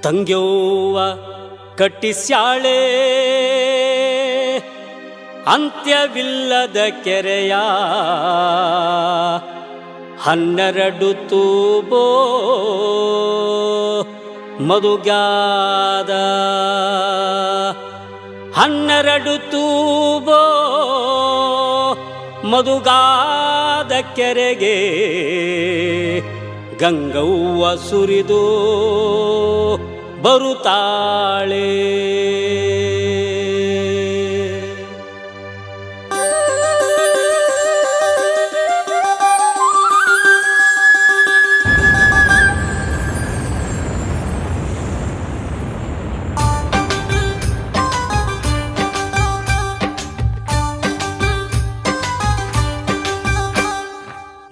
ತಂಗ್ಯವ್ವ ಕಟ್ಟಿಸ್ಯಾಳೆ ಅಂತ್ಯವಿಲ್ಲದ ಕೆರೆಯ 12 ತೂಬೋ ಮಧುಗಾದ 12 ತೂಬೋ ಮಧುಗಾದ ಕೆರೆಗೆ ಗಂಗವ್ವ ಸುರಿದು ಬರುತ್ತಾಳೆ.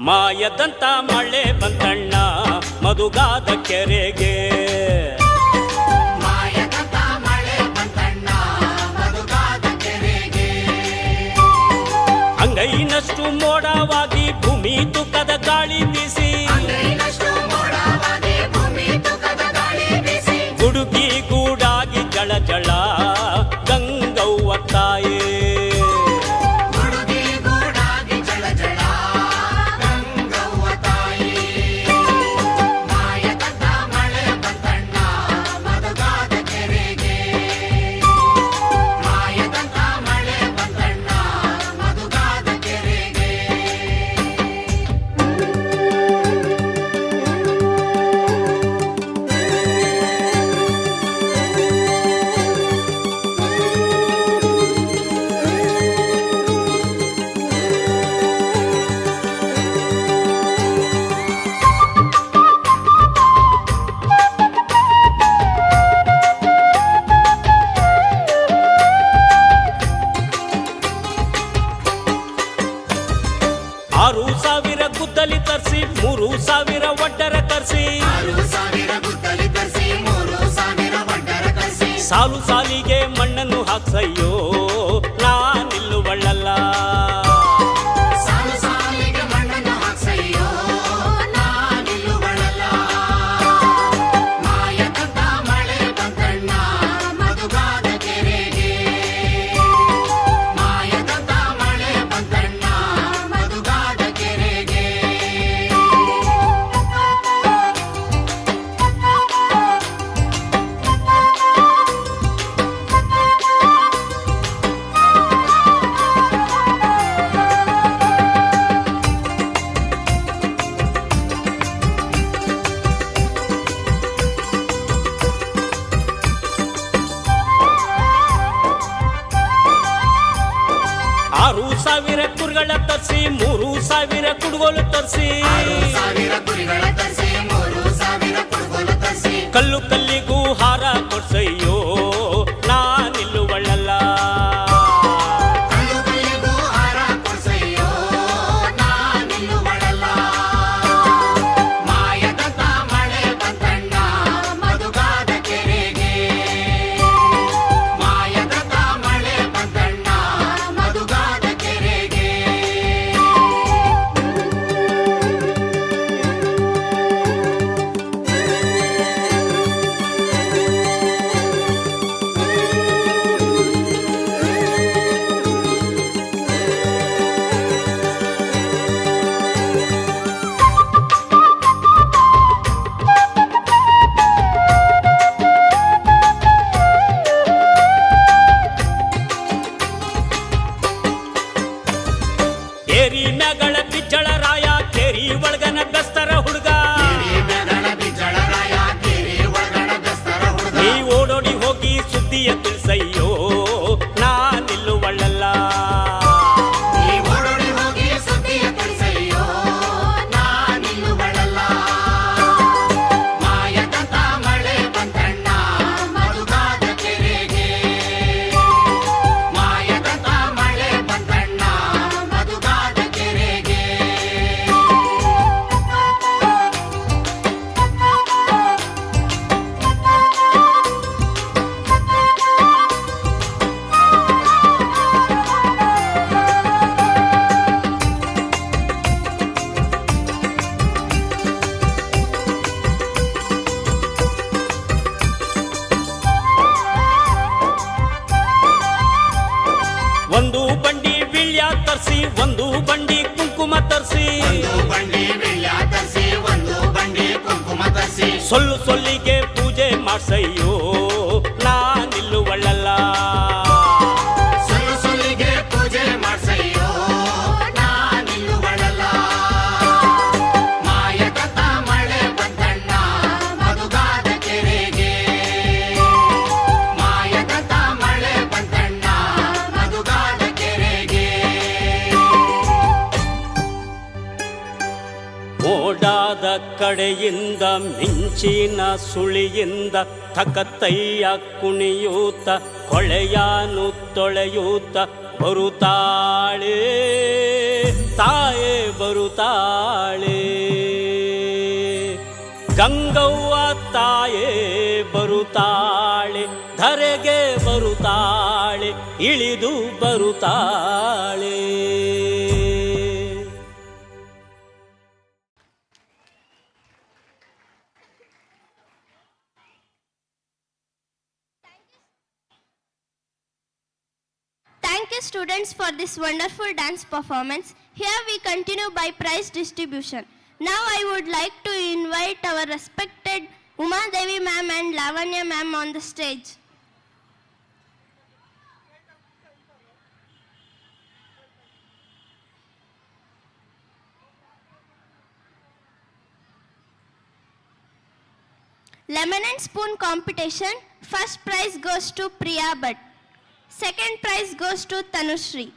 ಮಾಯದಂತ ಮಳೆ ಬಂತಣ್ಣ ಮಧುಗಾದ ಕೆರೆಗೆ, ಮಾಯದಂತ ಮಳೆ ಬಂತಣ್ಣ ಮಧುಗಾದ ಕೆರೆಗೆ. ಅಂಗೈನಷ್ಟು ಮೋಡವಾಗಿ ಭೂಮಿ ತುಕದ ಗಾಳಿ ಬೀಸಿ, ಅಂಗೈನಷ್ಟು ಮೋಡವಾಗಿ ಭೂಮಿ ತುಕದ ಗಾಳಿ ಬೀಸಿ, ಗುಡುಗಿ ಗೂಡಾಗಿ ಜಳ ಜಳ ಗಂಗವ್ವ ತಾಯೇ. ಆರು ಸಾವಿರ ಗುದ್ದಲಿ ತರಿಸಿ 3,000 ಒಡ್ಡರ ತರಿಸಿ, 6,000 ಗುದ್ದಲಿ ತರಿಸಿ 3,000 ಒಡ್ಡರ ತರಿಸಿ, ಸಾಲು ಸಾಲಿಗೆ ಮಣ್ಣನ್ನು ಹಾಕ್ಸಯ್ಯೋ ನಾನಿಲ್ಲುವಳ್ಳಲ್ಲ. ಸಾಲು ಸಾಲಿಗೆ ಮಣ್ಣನ್ನು ಹಾಕ್ಸಯ್ಯೋ ನಾನಿಲ್ಲುವಳಲ್ಲ. ಮಾಯದಂತ ಮಳೆ ಬಂತಣ್ಣ ಮಧುಗಾದ ಕೆರೆಗೆ, ಮಾಯದಂತ ಮಳೆ ಬಂತಣ್ಣ ಮಧುಗಾದ ಕೆರೆಗೆ. ಆರು ಸಾವಿರ ಕುರಿಗಳ ತರಿಸಿ 3,000 ಕುಡುಗೋಲು ತರಿಸಿ, 6,000 ಕುರಿಗಳ ತರಿಸಿ 3,000 ಕುಡುಗೋಲು ತರಿಸಿ, ಕಲ್ಲು ಕಲ್ಲಿಗೂ ಹಾರ ಕೊಡ್ಸಯ್ಯೋ ನಾನಿಲ್ಲುವಳ್ಳಲ್ಲ. ಕಲ್ಲು ಕಲ್ಲಿಗೂ ಹಾರ ಕೊಡ್ಸಯ್ಯೋ ನಾನಿಲ್ಲುವಳಲ್ಲ. ಮಾಯದಂತ ಮಳೆ ಬಂತಣ್ಣ ಮಧುಗಾದ ಕೆರೆಗೆ, ಮಾಯದಂತ ಮಳೆ ಬಂತಣ್ಣ ಮಧುಗಾದ ಕೆರೆಗೆ. ತರಿಸಿ ಒಂದು ಬಂಡಿ ವೀಳ್ಯ ತರಿಸಿ ಒಂದು ಬಂಡಿ ಕುಂಕುಮ ತರಿಸಿ ಸೊಲ್ಲಿಗೆ ಪೂಜೆ ಮಾಡ್ಸಯ್ಯೋ ನಾನಿಲ್ಲುವಳ್ಳಲ್ಲ ಸೊಲ್ಲಿಗೆ ಪೂಜೆ ಮಾಡ್ಸಯ್ಯೋ ನಾನಿಲ್ಲುವಳಲ್ಲ ಮಾಯಕತ ಮಳೆ ಬಂತಣ್ಣ ಮಧುಗಾದ ಕೆರೆಗೆ ಮಾಯಕತ ಮಳೆ ಬಂತಣ್ಣ ಮಧುಗಾದ ಕೆರೆಗೆ ಓಡಾದ ಕಡೆಯಿಂದ ಮಿಂಚಿನ ಸುಳಿಯಿಂದ ತಕತಯ್ಯ ಕುಣಿಯೂತ ಕೊಳೆಯಾನು ತೊಳೆಯೂತ ಬರುತ್ತಾಳೆ ತಾಯೇ ಬರುತ್ತಾಳೆ ಗಂಗವ್ವ ತಾಯೇ ಬರುತ್ತಾಳೆ ಧರೆಗೆ ಬರುತ್ತಾಳೆ ಇಳಿದು ಬರುತ್ತಾಳೆ Thank you students for this wonderful dance performance. Here we continue by prize distribution. Now I would like to invite our respected Uma Devi ma'am and Lavanya ma'am on the stage. Lemon and spoon competition. First prize goes to Priya Bhatt. Second prize goes to Tanushri.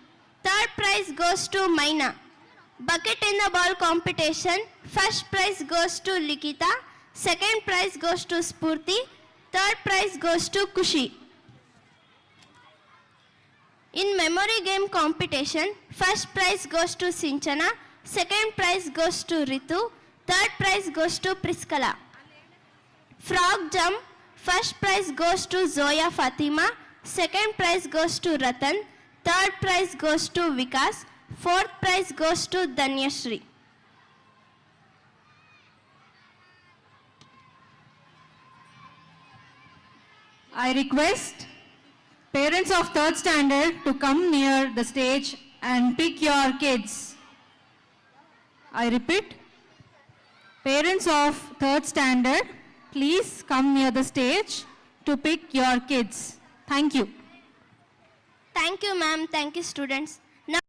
Third prize goes to Maina. Bucket in the ball competition. First prize goes to Likita. Second prize goes to Spurti. Third prize goes to Kushi. In memory game competition, first prize goes to Sinchana. Second prize goes to Ritu. Third prize goes to Priskala. Frog jump. First prize goes to Zoya Fatima. Second prize goes to Ratan. Third prize goes to Vikas. Fourth prize goes to Danyashri. I request parents of third standard to come near the stage and pick your kids. I repeat, parents of third standard, please come near the stage to pick your kids. Thank you. Thank you, ma'am. Thank you, students.